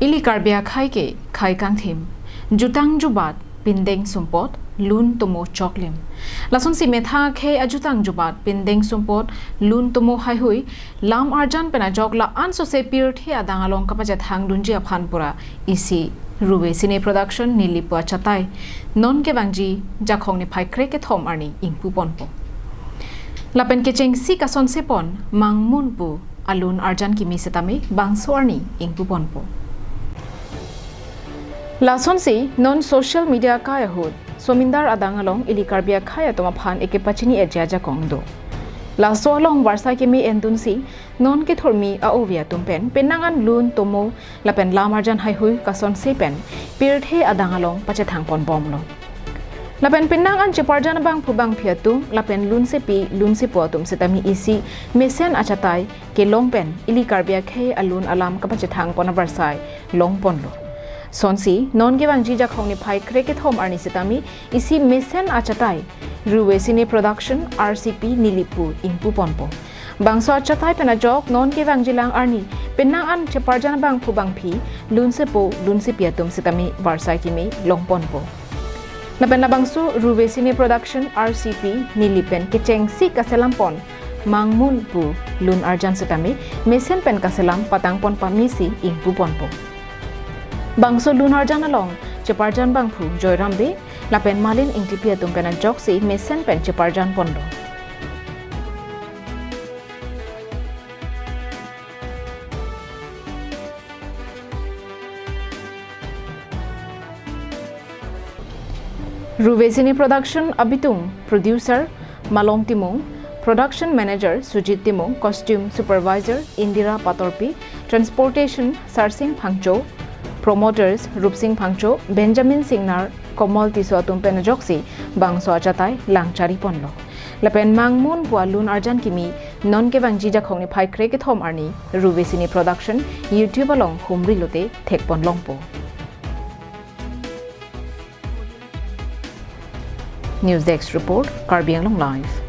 Ili karbia khai ke khai kang thim jutang jubat pindeng sumpot lun tomo choklim lason si metha khe ajutang jubat pindeng sumpot lun tomo hai hui lam arjan pena jogla anso se pir the adang along kapaja thang dunji aphanpura isi ruwe sine production nilipwa chatai non ke bangji jakhong ni phai kre ke thom arni ingpu ponpo lapen ke cheng si kason sepon mangmun pu alun arjan kimi setame bangso arni ingpu ponpo Lason si non social media kaya hud somindar adang along ili karbia khaya toma phan eke pachini ejaja kongdo laso along warsa ke mi endun si non ke thormi a ovia tumpen penangan lun tomo lapen lamarjan hai hui kason se pen pirthe adang along pache thangpon bomlo lapen penangan cheparjan bang phubang phiatu lapen lun se pi lun se po tum setami isi mesen achatai ke longpen ili karbia khe alun alam ka pache thangpon varsai longpon lo Sonsi non ge bang jija khongni phai kreke thom arni setami isi mesen achatai ruwe sine production RCP nilipu ingpu ponpo bangso achatai pena jok non ge bang jilang arni penang an cheparjan bang phubang phi lunse piatum setami warsai kimi longponpo lapen bangso ruwe sine production RCP nilipen kecheng si kaselampon mangmun pu lun arjan setami mesen pen kaselam patangpon pamisi ingpu ponpo Bangso lunar janalong cheparjan bangphu joyrambe lapen malin ingtipia tumpena joksi mesen pen cheparjan pondo Ruvesini production abitung producer Malong Timong production manager Sujit Timong costume supervisor Indira Patorpi transportation Sarsing Phangcho Promoters Rupsing Phangcho, Benjamin Singnar, Komal Tiso Tumpen Joksi, Bangso Achatai, Langchari Ponlo. Lapen Mangmun Lun Arjan Kimi, Non Kevang Jija Khongni Phai Kreke Thom Arni, Ruvesini Production, YouTube along Humri Lote, thekponlong po. News Desk Report, Karbi Anglong Live.